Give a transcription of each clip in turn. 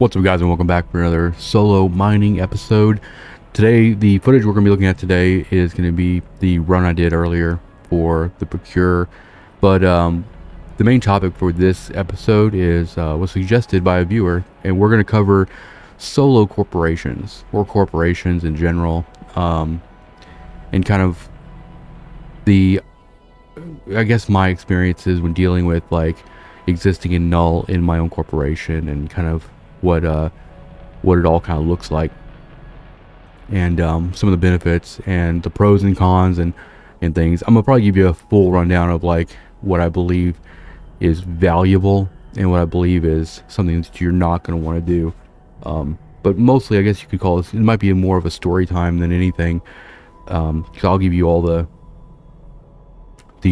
What's up, guys, and welcome back for another solo mining episode. Today, the footage we're going to be looking at today is going to be the run I did earlier for the Procure. But the main topic for this episode is was suggested by a viewer, and we're going to cover solo corporations or corporations in general, and kind of the, I guess, my experiences when dealing with like existing in null in my own corporation, and kind of what it all kind of looks like, and some of the benefits and the pros and cons and things. I'm gonna probably give you a full rundown of like what I believe is valuable and what I believe is something that you're not going to want to do. But mostly, I guess you could call this, it might be more of a story time than anything, because I'll give you all the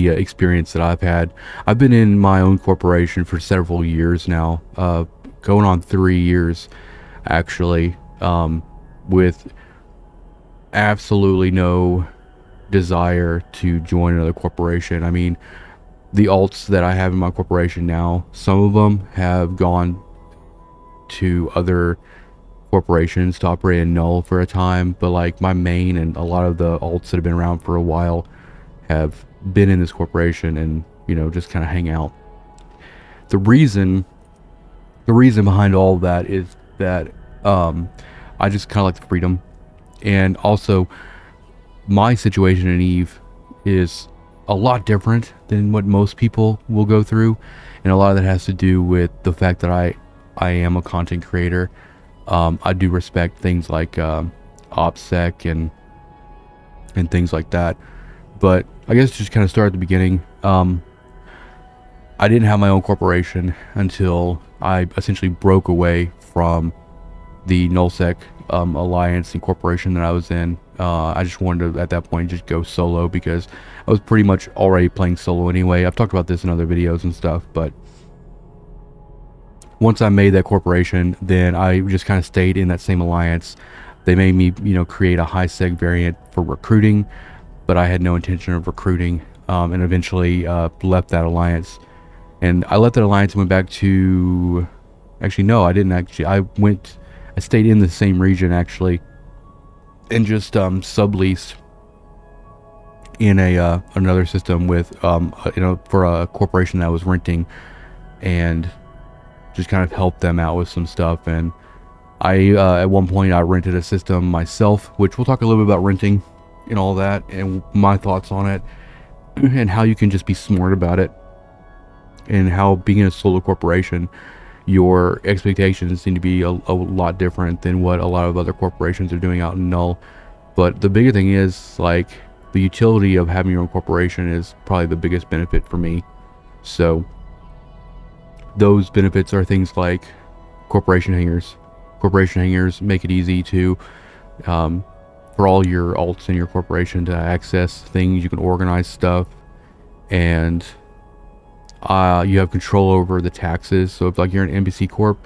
experience that I've had. I've been in my own corporation for several years now, going on 3 years actually, with absolutely no desire to join another corporation. I mean, the alts that I have in my corporation now, some of them have gone to other corporations to operate in null for a time, but like my main and a lot of the alts that have been around for a while have been in this corporation and, you know, just kind of hang out. The reason behind all of that is that I just kind of like the freedom, and also my situation in Eve is a lot different than what most people will go through, and a lot of that has to do with the fact that I am a content creator. I do respect things like OPSEC and things like that, but I guess just kind of start at the beginning. I didn't have my own corporation until I essentially broke away from the nullsec alliance and corporation that I was in. I just wanted to, at that point, just go solo, because I was pretty much already playing solo anyway. I've talked about this in other videos and stuff, but once I made that corporation, then I just kind of stayed in that same alliance. They made me, you know, create a high seg variant for recruiting, but I had no intention of recruiting, and eventually left that alliance. And I left that alliance and went back to, actually no, I didn't actually. I stayed in the same region actually, and just subleased in a another system with you know, for a corporation that I was renting, and just kind of helped them out with some stuff. And I at one point I rented a system myself, which we'll talk a little bit about renting and all that, and my thoughts on it, and how you can just be smart about it, and how being in a solo corporation, your expectations seem to be a lot different than what a lot of other corporations are doing out in null. But the bigger thing is, like, the utility of having your own corporation is probably the biggest benefit for me. So those benefits are things like corporation hangers. Corporation hangers make it easy to for all your alts in your corporation to access things. You can organize stuff, and you have control over the taxes. So if like you're an NBC Corp,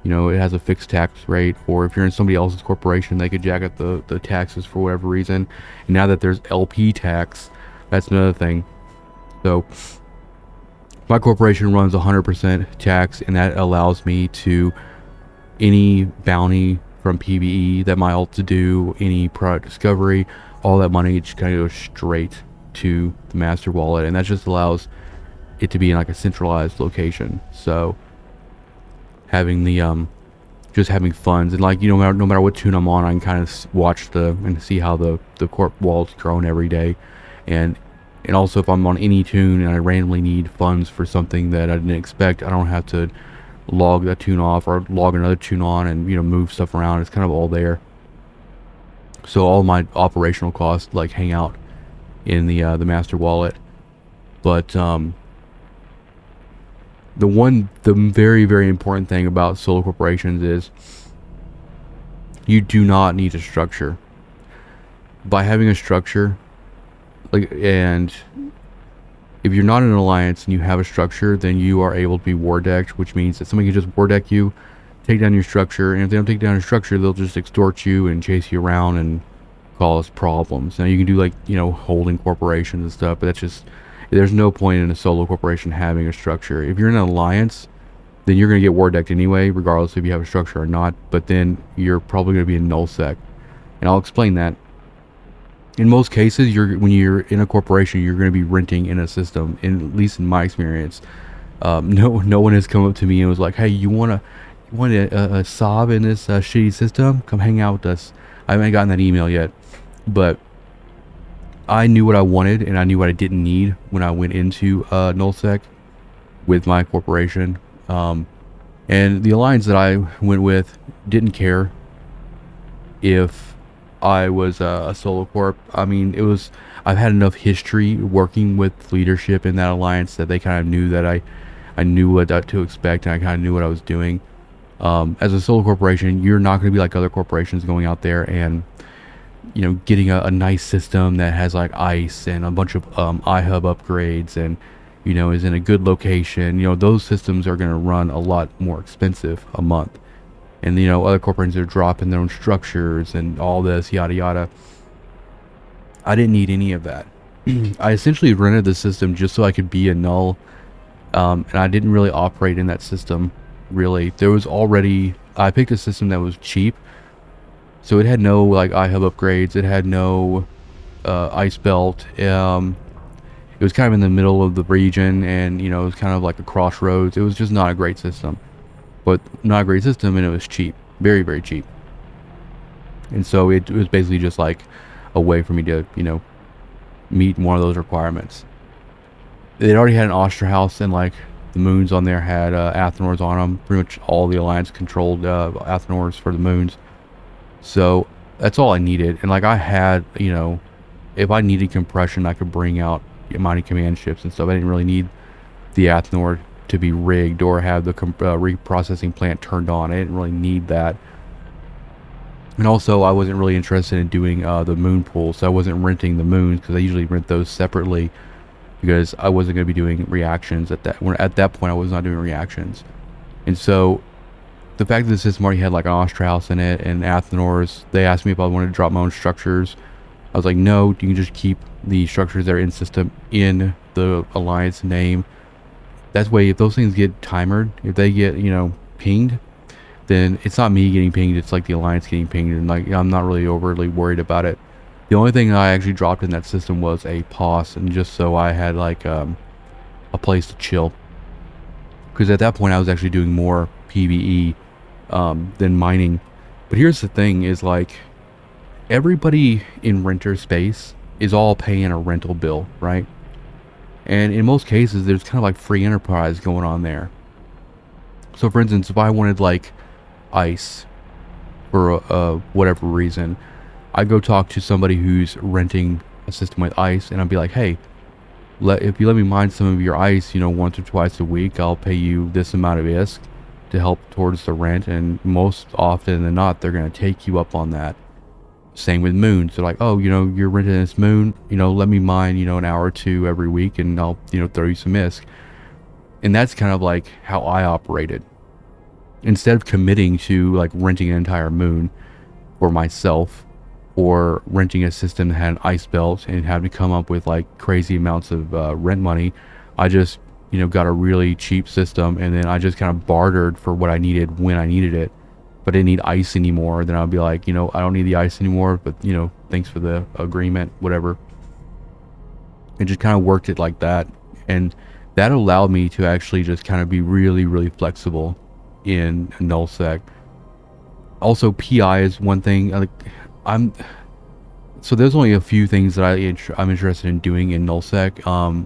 you know, it has a fixed tax rate, or if you're in somebody else's corporation, they could jack up the taxes for whatever reason. And now that there's LP tax, that's another thing. So my corporation runs 100% tax, and that allows me to, any bounty from PvE that my alts do, any product discovery, all that money just kind of goes straight to the master wallet, and that just allows it to be in like a centralized location. So having the just having funds, and like, you know, no matter what tune I'm on, I can kind of watch and see how the corp wallet's growing every day. And also, if I'm on any tune and I randomly need funds for something that I didn't expect, I don't have to log that tune off or log another tune on and, you know, move stuff around. It's kind of all there. So all my operational costs like hang out in the master wallet. But the very, very important thing about solo corporations is you do not need a structure. By having a structure, like, and if you're not in an alliance and you have a structure, then you are able to be war decked, which means that somebody can just war deck you, take down your structure, and if they don't take down your structure, they'll just extort you and chase you around and cause problems. Now you can do, like, you know, holding corporations and stuff, but that's just, there's no point in a solo corporation having a structure. If you're in an alliance, then you're going to get war decked anyway, regardless if you have a structure or not. But then you're probably going to be in null sec, and I'll explain that. In most cases, when you're in a corporation, you're going to be renting in a system. At least in my experience, no one has come up to me and was like, "Hey, you want a sob in this shitty system? Come hang out with us." I haven't gotten that email yet, but I knew what I wanted and I knew what I didn't need when I went into nullsec with my corporation. And the alliance that I went with didn't care if I was a solo corp. I mean, I've had enough history working with leadership in that alliance that they kind of knew that I knew what to expect, and I kind of knew what I was doing. As a solo corporation, you're not going to be like other corporations going out there and getting a nice system that has like ice and a bunch of iHub upgrades and is in a good location. Those systems are going to run a lot more expensive a month. And other corporations are dropping their own structures and all this yada yada. I didn't need any of that. I essentially rented the system just so I could be a null, and I didn't really operate in that system. Really, I picked a system that was cheap, so it had no like iHub upgrades. It had no ice belt. It was kind of in the middle of the region, and it was kind of like a crossroads. It was just not a great system, and it was cheap, very very cheap. And so it was basically just like a way for me to meet one of those requirements. They'd already had an Osterhaus, and like the moons on there had Athenors on them. Pretty much all the alliance controlled Athenors for the moons. So that's all I needed. And like I had, if I needed compression, I could bring out mighty command ships and stuff. I didn't really need the Athenor to be rigged or have the reprocessing plant turned on. I didn't really need that. And also, I wasn't really interested in doing the moon pool, so I wasn't renting the moons, because I usually rent those separately, because I wasn't going to be doing reactions at that point. I was not doing reactions. And so the fact that the system already had like an Osterhaus in it and Athenors, they asked me if I wanted to drop my own structures. I was like, no, you can just keep the structures that are in system in the alliance name. That way, if those things get timered, if they get pinged, then it's not me getting pinged, it's like the alliance getting pinged, and like I'm not really overly worried about it. The only thing I actually dropped in that system was a pause, and just so I had like a place to chill, because at that point I was actually doing more PvE than mining. But here's the thing, is like everybody in renter space is all paying a rental bill, right? And in most cases there's kind of like free enterprise going on there. So for instance, if I wanted like ice for whatever reason, I go talk to somebody who's renting a system with ice, and I'll be like, hey, if you let me mine some of your ice, once or twice a week, I'll pay you this amount of ISK to help towards the rent. And most often than not, they're going to take you up on that. Same with moons. They're like, oh, you're renting this moon, let me mine, an hour or two every week, and I'll, throw you some ISK. And that's kind of like how I operated. Instead of committing to like renting an entire moon for myself, or renting a system that had an ice belt and having to come up with like crazy amounts of rent money, I just got a really cheap system, and then I just kind of bartered for what I needed when I needed it. If I didn't need ice anymore, then I'd be like, I don't need the ice anymore, but thanks for the agreement, whatever. And just kind of worked it like that, and that allowed me to actually just kind of be really really flexible in nullsec. Also, PI is one thing. So there's only a few things that I'm interested in doing in nullsec.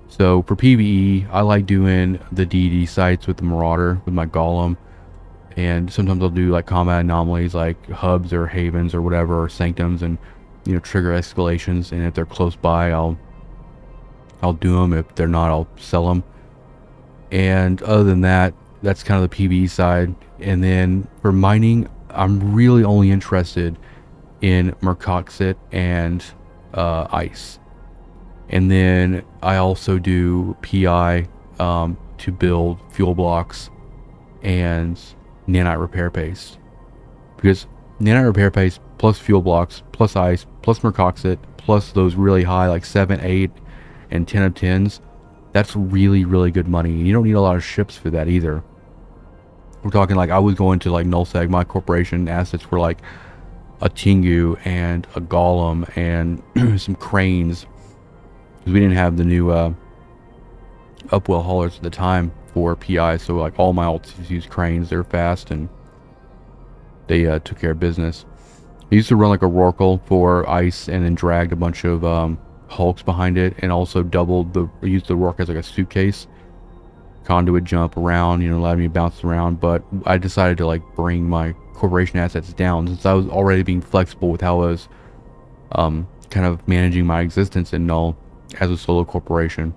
So for PvE, I like doing the DD sites with the Marauder, with my Golem, and sometimes I'll do like combat anomalies like hubs or havens or whatever, or sanctums, and trigger escalations. And if they're close by, I'll do them. If they're not, I'll sell them. And other than that, that's kind of the PvE side. And then for mining, I'm really only interested in Mercoxit and ice. And then I also do PI to build fuel blocks and nanite repair paste, because nanite repair paste plus fuel blocks plus ice plus Mercoxit plus those really high like 7, 8, and 10 of 10s, that's really really good money. You don't need a lot of ships for that either. We're talking like I was going to like nullsec. My corporation assets were like a Tengu and a Golem and some cranes, because we didn't have the new upwell haulers at the time for PI. So like all my alts use cranes. They're fast and they took care of business. I used to run like a Rorqual for ice and then dragged a bunch of hulks behind it, and also used the Rork as like a suitcase conduit jump around, allowed me to bounce around. But I decided to like bring my corporation assets down, since I was already being flexible with how I was kind of managing my existence in Null as a solo corporation.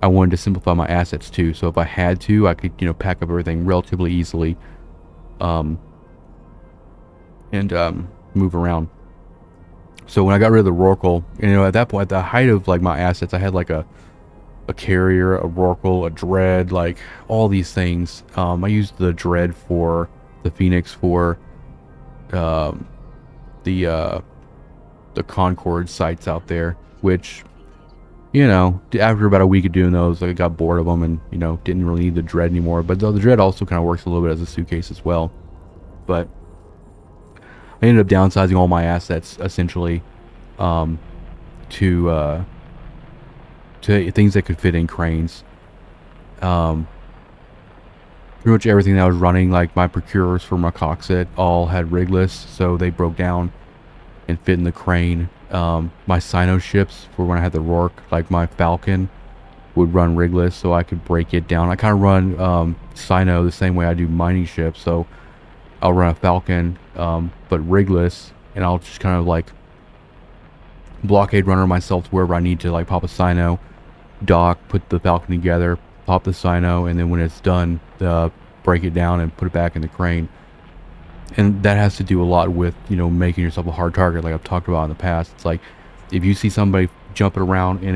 I wanted to simplify my assets too, so if I had to, I could pack up everything relatively easily and move around. So when I got rid of the Rorqual, at that point, at the height of like my assets, I had like a carrier, a Rorqual, a Dread, like all these things. I used the Dread for the Phoenix for the Concord sites out there, which after about a week of doing those, I got bored of them and didn't really need the Dread anymore. But the Dread also kind of works a little bit as a suitcase as well. But I ended up downsizing all my assets essentially to things that could fit in cranes. Pretty much everything that I was running, like my procurers for my cockpit, all had Rigless, so they broke down and fit in the crane. My Sino ships, for when I had the Rourke, like my Falcon, would run Rigless, so I could break it down. I kind of run Sino the same way I do mining ships, so I'll run a Falcon, but Rigless, and I'll just kind of like blockade runner myself to wherever I need to, like pop a Sino, dock, put the Falcon together, pop the Sino, and then when it's done, break it down and put it back in the crane. And that has to do a lot with making yourself a hard target, like I've talked about in the past. It's like if you see somebody jumping around in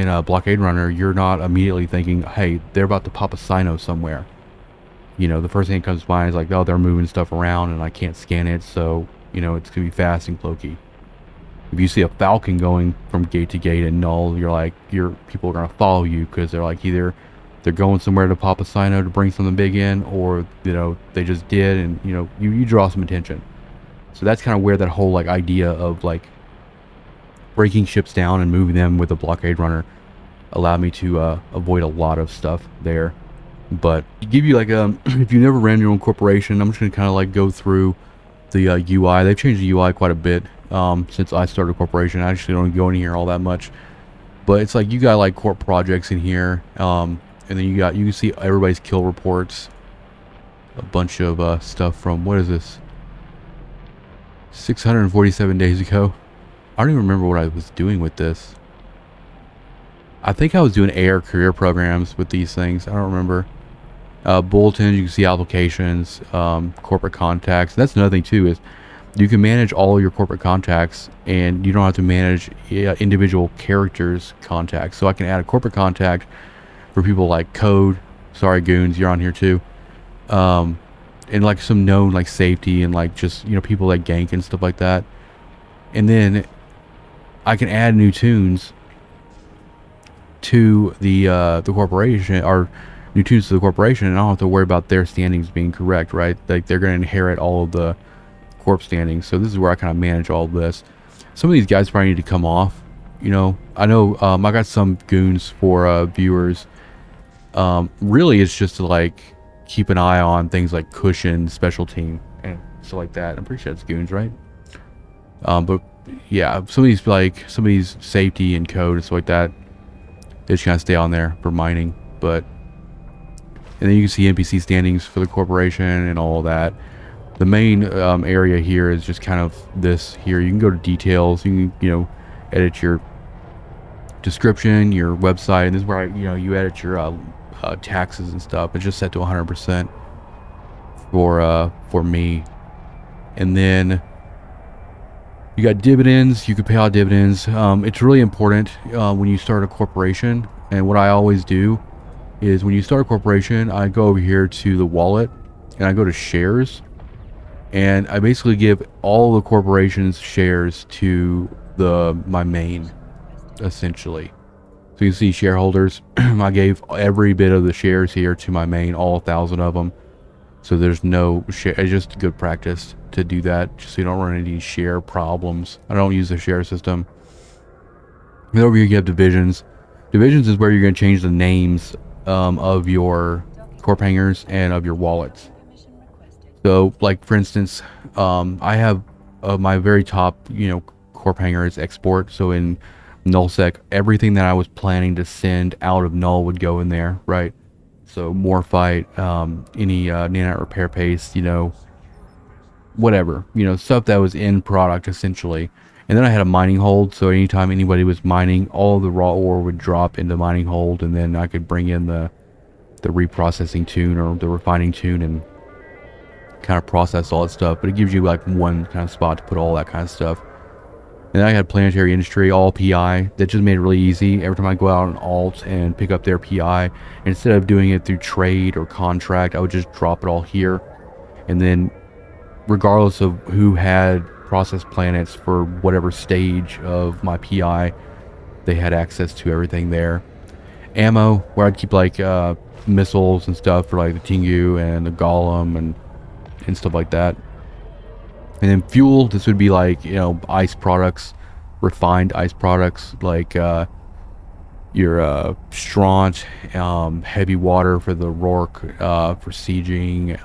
a blockade runner, you're not immediately thinking, hey, they're about to pop a Sino somewhere. The first thing that comes to mind is like, oh, they're moving stuff around and I can't scan it, so it's gonna be fast and cloaky. If you see a Falcon going from gate to gate in Null, you're like, people are gonna follow you, because they're like either they're going somewhere to pop a Sino to bring something big in, or they just did, and you draw some attention. So that's kind of where that whole like idea of like breaking ships down and moving them with a blockade runner allowed me to avoid a lot of stuff there. But to give you like if you never ran your own corporation, I'm just gonna kind of like go through the UI. They've changed the UI quite a bit since I started a corporation. I actually don't go in here all that much, but it's like you got like corp projects in here, and then you can see everybody's kill reports, a bunch of stuff from, what is this, 647 days ago. I don't even remember what I was doing with this. I think I was doing AR career programs with these things. I don't remember. Bulletins, you can see applications, corporate contacts. That's another thing too, is you can manage all your corporate contacts and you don't have to manage individual characters' contacts. So I can add a corporate contact for people like Code, sorry Goons, you're on here too, and like some known like safety and like just people like gank and stuff like that. And then I can add new tunes to the corporation, or new tunes to the corporation, and I don't have to worry about their standings being correct, right? Like they're going to inherit all of the corp standings. So this is where I kind of manage all of this. Some of these guys probably need to come off. I know I got some goons for viewers. Really it's just to like keep an eye on things like cushion, special team, and stuff like that. I'm pretty sure it's goons, right? But yeah, some of these safety and code and stuff like that, they just kind of stay on there for mining. But and then you can see NPC standings for the corporation and all that. The main area here is just kind of this here. You can go to details. You can edit your description, your website, and this is where you edit your taxes and stuff. It's just set to 100% for me. And then you got dividends. You can pay out dividends. It's really important when you start a corporation. And what I always do is when you start a corporation, I go over here to the wallet and I go to shares, and I basically give all the corporation's shares to my main, essentially. So you see shareholders. I gave every bit of the shares here to my main, all 1,000 of them. So there's no share. It's just good practice to do that, just so you don't run into any share problems. I don't use the share system. And over here you have divisions. Divisions is where you're going to change the names of your corp hangers and of your wallets. So, like for instance, I have my very top, corp hanger is export. So in nullsec, everything that I was planning to send out of null would go in there, right? So Morphite, any nanite repair paste, whatever, stuff that was in product essentially. And then I had a mining hold, so anytime anybody was mining, all the raw ore would drop into mining hold, and then I could bring in the reprocessing tune or the refining tune and kind of process all that stuff. But it gives you like one kind of spot to put all that kind of stuff. And then I had planetary industry, all PI. That just made it really easy. Every time I go out on alt and pick up their PI, instead of doing it through trade or contract, I would just drop it all here. And then regardless of who had process planets for whatever stage of my PI, they had access to everything there. Ammo, where I'd keep like missiles and stuff for like the Tengu and the Golem and stuff like that. And then fuel, this would be like, ice products, refined ice products, like your Straunt, heavy water for the Rourke, for sieging,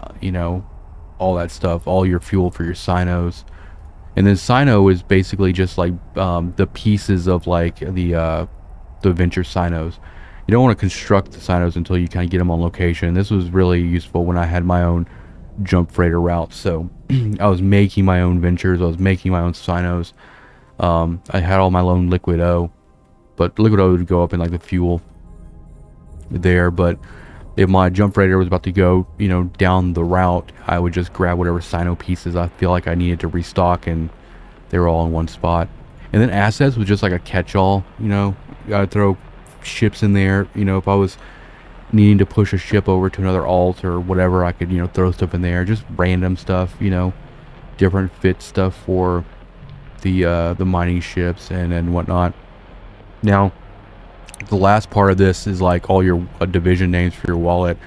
all that stuff, all your fuel for your Sinos. And then Sino is basically just like the pieces of like the Venture Sinos. You don't want to construct the Sinos until you kind of get them on location. This was really useful when I had my own jump freighter route. So I was making my own Ventures, I was making my own Sinos. I had all my own Liquid O, but Liquid O would go up in like the fuel there. But if my jump freighter was about to go, down the route, I would just grab whatever Sino pieces I feel like I needed to restock, and they were all in one spot. And then assets was just like a catch-all. I'd throw ships in there. If I was needing to push a ship over to another alt or whatever, I could, throw stuff in there. Just random stuff, different fit stuff for the mining ships and whatnot. Now, the last part of this is like all your division names for your wallet.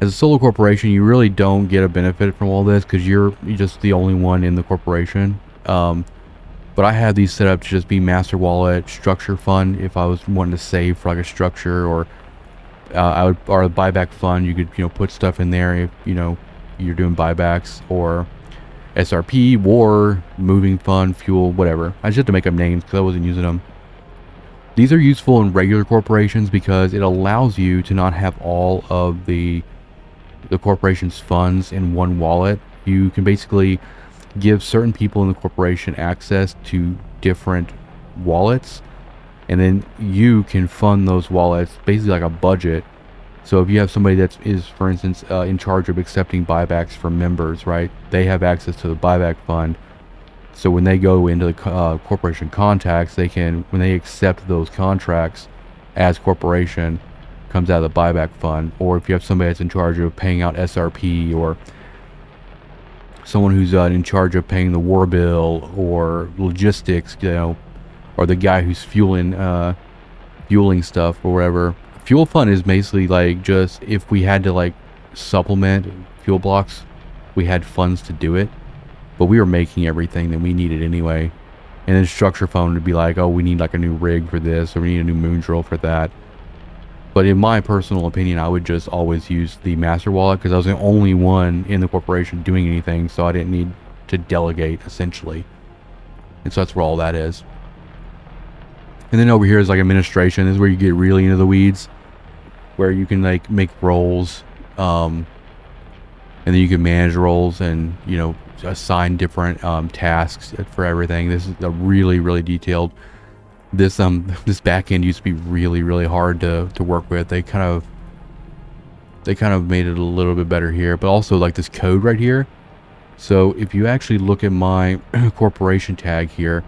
As a solo corporation, you really don't get a benefit from all this because you're just the only one in the corporation. But I had these set up to just be master wallet, structure fund if I was wanting to save for like a structure, or or a buyback fund. You could put stuff in there if you're doing buybacks, or SRP, war, moving fund, fuel, whatever. I just had to make up names because I wasn't using them. These are useful in regular corporations because it allows you to not have all of the corporation's funds in one wallet. You can basically give certain people in the corporation access to different wallets, and then you can fund those wallets basically like a budget. So if you have somebody that is, for instance, in charge of accepting buybacks from members, right? They have access to the buyback fund. So when they go into the corporation contacts, they can, when they accept those contracts as corporation, comes out of the buyback fund. Or if you have somebody that's in charge of paying out SRP, or someone who's in charge of paying the war bill or logistics, or the guy who's fueling stuff or whatever. Fuel fund is basically like just if we had to like supplement fuel blocks, we had funds to do it. But we were making everything that we needed anyway. And then structure fund would be like, oh, we need like a new rig for this, or we need a new moon drill for that. But in my personal opinion, I would just always use the master wallet because I was the only one in the corporation doing anything, so I didn't need to delegate essentially. And so that's where all that is. And then over here is like administration. This is where you get really into the weeds, where you can like make roles, and then you can manage roles and assign different tasks for everything. This is a really detailed. This back end used to be really hard to work with. They kind of made it a little bit better here, but also like this code right here. So if you actually look at my corporation tag here,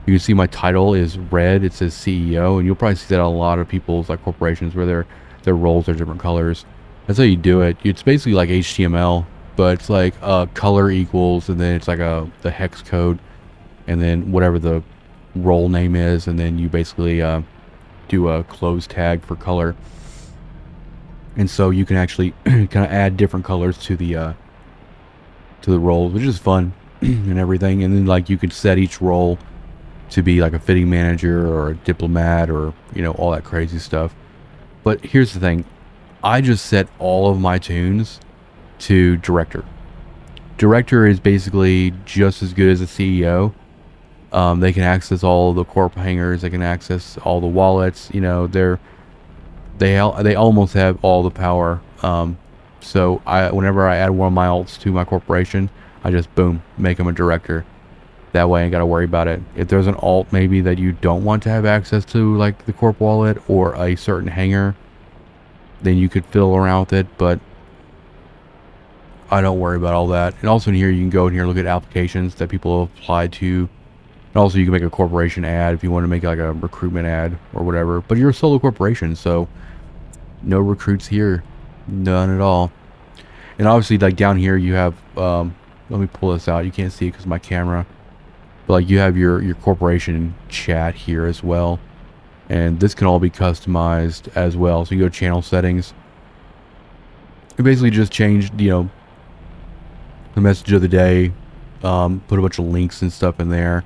you can see my title is red. It says CEO, and you'll probably see that on a lot of people's like corporations where their roles are different colors. That's how you do it. It's basically like HTML, but it's like color equals, and then it's like the hex code, and then whatever the role name is, and then you basically do a close tag for color, and so you can actually kind of add different colors to the roles, which is fun and everything. And then like you could set each role to be like a fitting manager or a diplomat or all that crazy stuff. But here's the thing, I just set all of my tunes to director. Director is basically just as good as a CEO. They can access all the corp hangers. They can access all the wallets. They almost have all the power. So whenever I add one of my alts to my corporation, I just boom, make them a director. That way I ain't got to worry about it. If there's an alt maybe that you don't want to have access to, like the corp wallet or a certain hanger, then you could fiddle around with it. But I don't worry about all that. And also in here, you can go in here and look at applications that people have applied to. And also you can make a corporation ad if you want to make like a recruitment ad or whatever. But you're a solo corporation, so no recruits here. None at all. And obviously like down here you have, let me pull this out. You can't see it because of my camera. But like you have your corporation chat here as well. And this can all be customized as well. So you go to channel settings. You basically just change, the message of the day, put a bunch of links and stuff in there.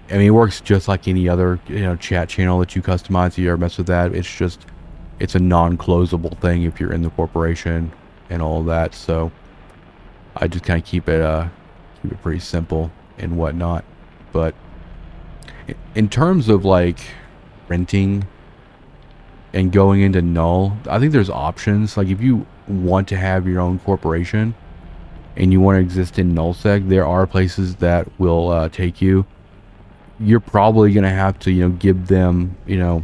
I mean, it works just like any other, chat channel that you customize. If you ever mess with that, it's a non-closable thing if you're in the corporation and all of that. So I just kind of keep it pretty simple and whatnot. But in terms of like renting and going into null, I think there's options. Like if you want to have your own corporation and you want to exist in nullsec, there are places that will take you. You're probably going to have to, give them, they're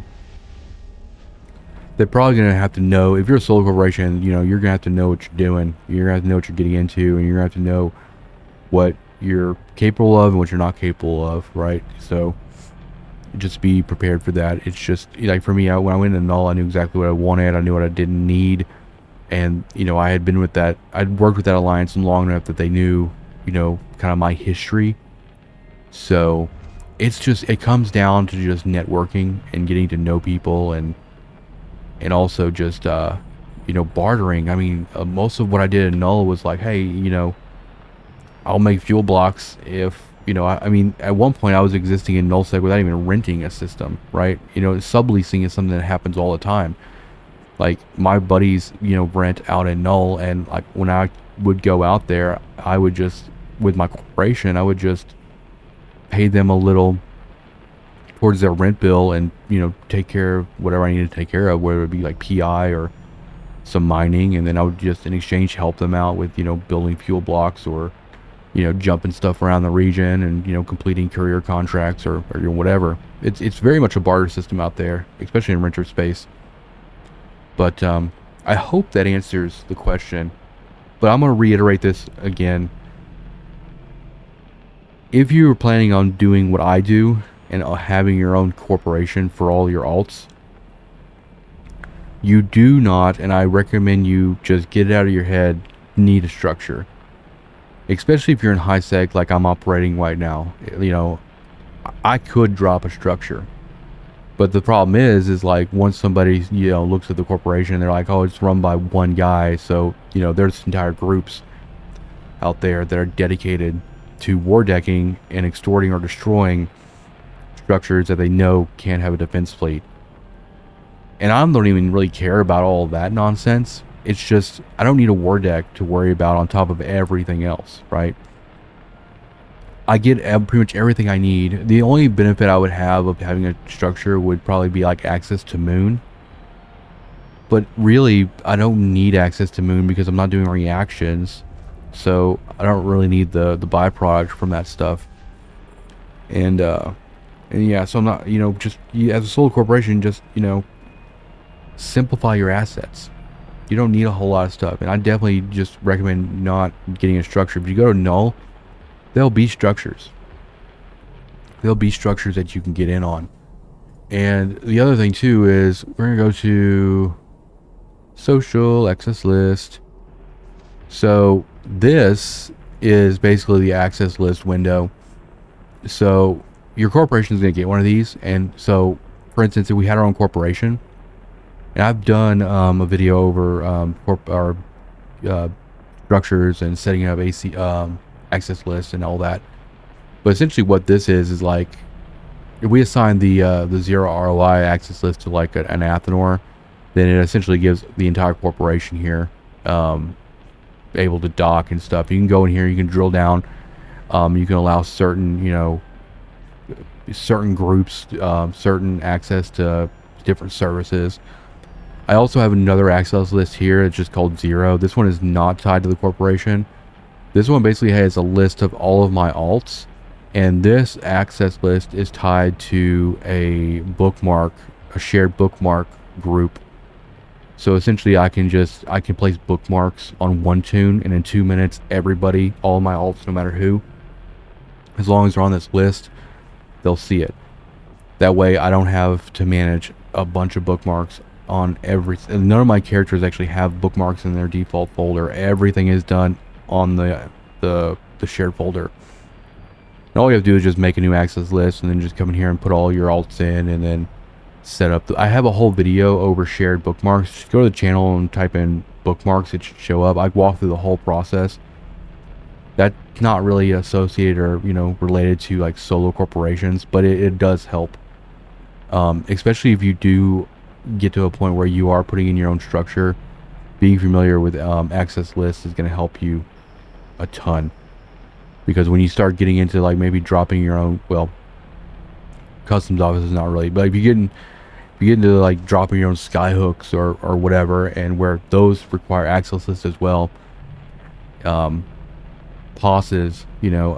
probably going to have to know, if you're a solo corporation, you're going to have to know what you're doing. You're going to have to know what you're getting into, and you're going to have to know what you're capable of and what you're not capable of, right? So just be prepared for that. It's just, like for me, when I went into null, I knew exactly what I wanted. I knew what I didn't need. And, I had been with that, I'd worked with that alliance long enough that they knew, kind of my history. So it comes down to just networking and getting to know people and also just, bartering. I mean, most of what I did in null was like, hey, I'll make fuel blocks if, I mean, at one point I was existing in nullsec without even renting a system, right? Subleasing is something that happens all the time. Like my buddies, rent out in null, and like when I would go out there, I would just, with my corporation, I would just pay them a little towards their rent bill and, take care of whatever I needed to take care of, whether it be like PI or some mining. And then I would just in exchange help them out with, building fuel blocks or, jumping stuff around the region and, completing courier contracts or whatever. It's very much a barter system out there, especially in renter space. But I hope that answers the question. But I'm going to reiterate this again. If you were planning on doing what I do and having your own corporation for all your alts, you do not, and I recommend you just get it out of your head, need a structure. Especially if you're in high sec like I'm operating right now. I could drop a structure. But the problem is like once somebody, looks at the corporation, they're like, oh, it's run by one guy. So, there's entire groups out there that are dedicated to war decking and extorting or destroying structures that they know can't have a defense fleet. And I don't even really care about all of that nonsense. It's just, I don't need a war deck to worry about on top of everything else, right? I get pretty much everything I need. The only benefit I would have of having a structure would probably be like access to moon. But really, I don't need access to moon because I'm not doing reactions. So I don't really need the byproduct from that stuff. And yeah, so I'm not, just as a solo corporation, just, simplify your assets. You don't need a whole lot of stuff. And I definitely just recommend not getting a structure. If you go to null, there'll be structures. There'll be structures that you can get in on. And the other thing too is we're going to go to social access list. So this is basically the access list window. So your corporation is going to get one of these. And so for instance, if we had our own corporation, and I've done a video over our uh, structures and setting up AC access lists and all that. But essentially, what this is like, if we assign the zero ROI access list to like an Athenor, then it essentially gives the entire corporation here able to dock and stuff. You can go in here, you can drill down, you can allow certain, certain groups, certain access to different services. I also have another access list here. It's just called Zero. This one is not tied to the corporation. This one basically has a list of all of my alts, and this access list is tied to a bookmark, a shared bookmark group. So essentially I can place bookmarks on one tune, and in 2 minutes everybody, all my alts, no matter who, as long as they're on this list, they'll see it. That way I don't have to manage a bunch of bookmarks on everything. None of my characters actually have bookmarks in their default folder. Everything is done on the shared folder. And all you have to do is just make a new access list, and then just come in here and put all your alts in, and then set up. I have a whole video over shared bookmarks. Just go to the channel and type in bookmarks. It should show up. I walk through the whole process. That's not really associated or related to like solo corporations, but it does help. Especially if you do get to a point where you are putting in your own structure. Being familiar with access lists is going to help you a ton, because when you start getting into like maybe dropping your own, well, customs office is not really, but if you get into like dropping your own skyhooks or whatever, and where those require access lists as well, POSes,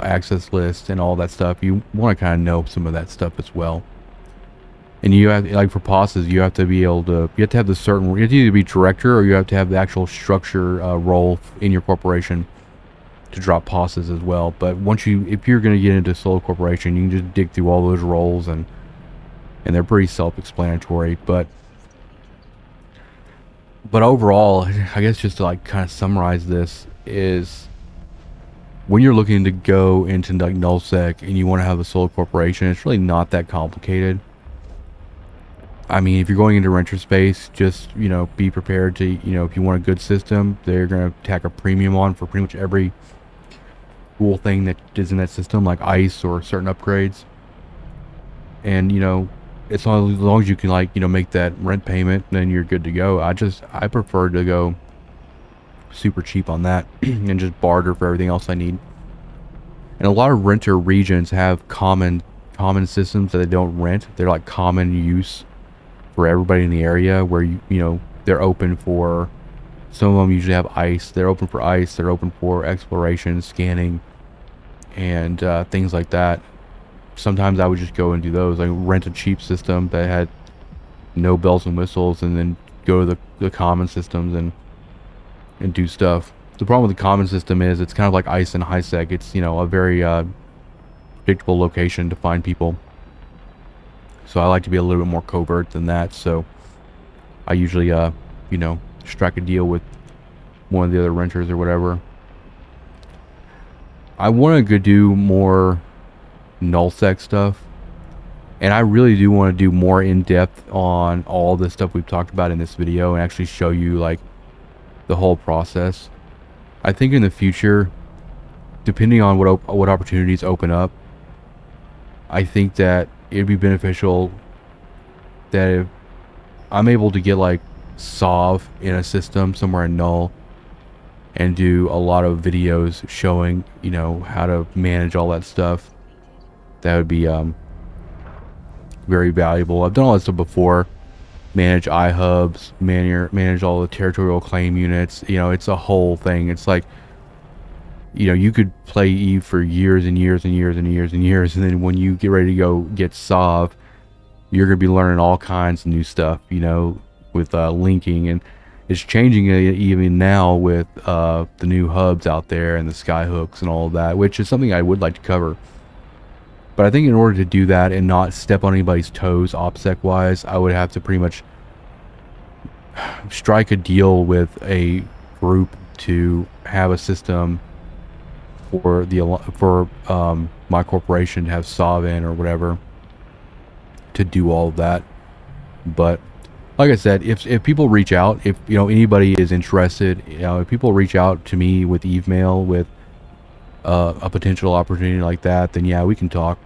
access lists and all that stuff, you want to kind of know some of that stuff as well. And you have, like for POSes, you have to be able to, you have to have the certain, you have to either be director or you have to have the actual structure role in your corporation to drop POSes as well. But if you're going to get into solo corporation, you can just dig through all those roles, and they're pretty self-explanatory. But overall, I guess just to like kind of summarize this, is when you're looking to go into like nullsec and you want to have a solo corporation, it's really not that complicated. I mean, if you're going into renter space, just be prepared to, if you want a good system, they're going to tack a premium on for pretty much every cool thing that is in that system, like ice or certain upgrades. And as long as you can make that rent payment, then you're good to go. I prefer to go super cheap on that and just barter for everything else I need. And a lot of renter regions have common systems that they don't rent. They're like common use for everybody in the area, where they're open for, some of them usually have ice. They're open for ice. They're open for exploration, scanning, and things like that. Sometimes I would just go and do those, like rent a cheap system that had no bells and whistles, and then go to the common systems and do stuff. The problem with the common system is it's kind of like ice and high sec. It's a very predictable location to find people. So I like to be a little bit more covert than that. So I usually strike a deal with one of the other renters or whatever. I want to go do more nullsec stuff, and I really do want to do more in-depth on all the stuff we've talked about in this video, and actually show you like the whole process. I think in the future, depending on what opportunities open up, I think that it'd be beneficial that if I'm able to get like Sov in a system somewhere in null, and do a lot of videos showing how to manage all that stuff, that would be very valuable. I've done all that stuff before. Manage iHubs, manage all the territorial claim units. It's a whole thing. It's like, you could play Eve for years and years and years and years and years, and then when you get ready to go get Sov, you're going to be learning all kinds of new stuff, with linking, and it's changing even now with the new hubs out there and the skyhooks and all of that, which is something I would like to cover. But I think in order to do that and not step on anybody's toes OPSEC wise, I would have to pretty much strike a deal with a group to have a system for my corporation to have Sov in or whatever, to do all of that. But like I said, if people reach out, if anybody is interested, if people reach out to me with email with a potential opportunity like that, then yeah, we can talk.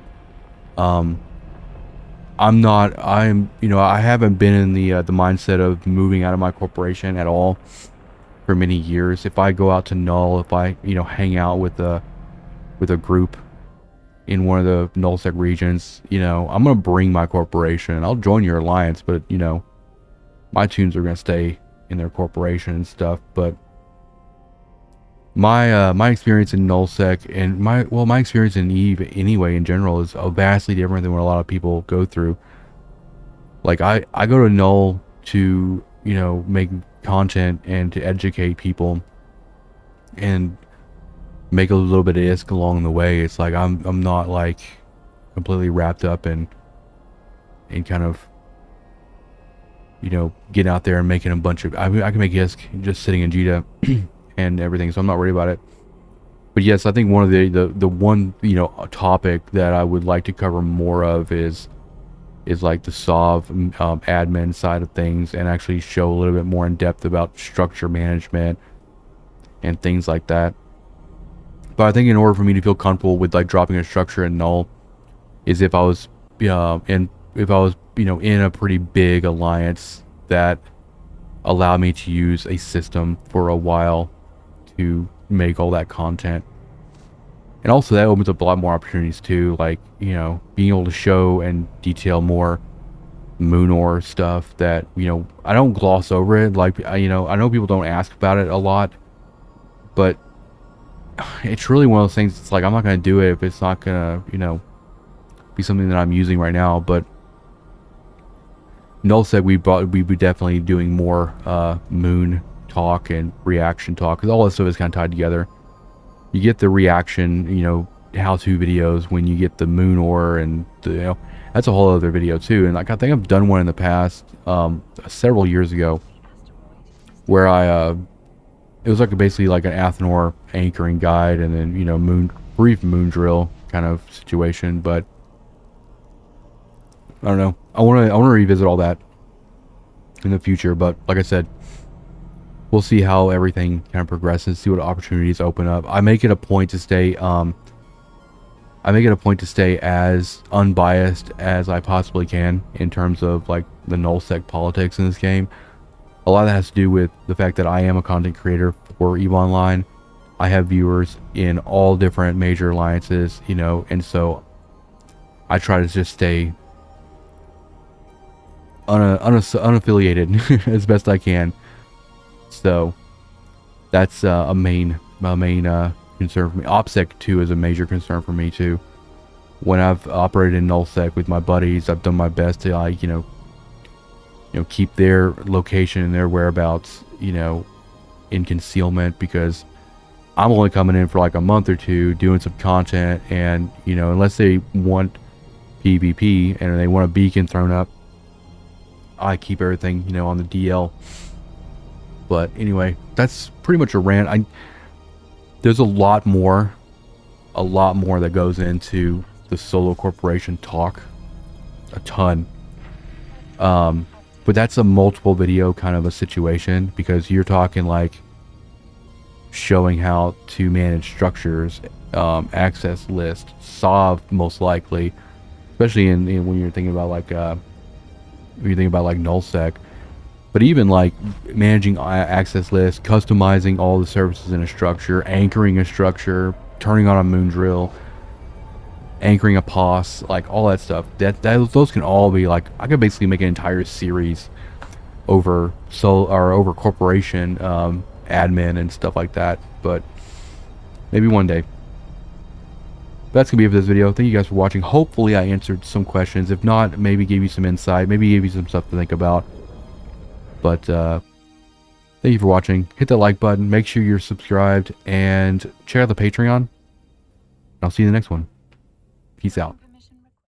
Um, I haven't been in the mindset of moving out of my corporation at all for many years. If I go out to Null, if I hang out with a group in one of the nullsec regions, I'm gonna bring my corporation. I'll join your alliance, but my tunes are gonna stay in their corporation and stuff. But my experience in nullsec and my experience in Eve anyway in general is vastly different than what a lot of people go through. Like I go to Null to make content and to educate people and make a little bit of ISK along the way. It's like I'm not like completely wrapped up in kind of getting out there and making a bunch of I can make ISK just sitting in Jita and everything, so I'm not worried about it. But yes, I think one of the one topic that I would like to cover more of is like the SOV admin side of things, and actually show a little bit more in depth about structure management and things like that. But I think in order for me to feel comfortable with like dropping a structure in Null is if I was in a pretty big alliance that allowed me to use a system for a while to make all that content. And also that opens up a lot more opportunities too, like being able to show and detail more Moonor stuff that I don't gloss over it. Like I know people don't ask about it a lot, but it's really one of those things. It's like I'm not gonna do it if it's not gonna be something that I'm using right now. But Null said we'd be definitely doing more Moon talk and reaction talk, because all this stuff is kind of tied together. You get the reaction how-to videos when you get the Moonor, and that's a whole other video too. And like I think I've done one in the past several years ago where it was like basically like an Athenor anchoring guide, and then brief moon drill kind of situation. But I don't know, I want to revisit all that in the future. But like I said, we'll see how everything kind of progresses, see what opportunities open up. I make it a point to stay as unbiased as I possibly can in terms of like the nullsec politics in this game. A lot of that has to do with the fact that I am a content creator for EVE Online. I have viewers in all different major alliances, and so I try to just stay unaffiliated as best I can. So that's a main concern for me. OPSEC too is a major concern for me too. When I've operated in nullsec with my buddies, I've done my best to like keep their location and their whereabouts in concealment, because I'm only coming in for like a month or two doing some content, and unless they want PvP and they want a beacon thrown up, I keep everything on the DL. But anyway, that's pretty much a rant. There's a lot more that goes into the solo corporation talk, a ton. But that's a multiple video kind of a situation, because you're talking like showing how to manage structures, access list, SOV most likely, especially in when you're thinking about like nullsec. But even like managing access lists, customizing all the services in a structure, anchoring a structure, turning on a moon drill, anchoring a POS, like all that stuff. Those can all be like, I could basically make an entire series over over corporation admin and stuff like that. But maybe one day. That's gonna be it for this video. Thank you guys for watching. Hopefully I answered some questions. If not, maybe gave you some insight, maybe gave you some stuff to think about. But thank you for watching. Hit that like button, make sure you're subscribed, and check out the Patreon. I'll see you in the next one. Peace out.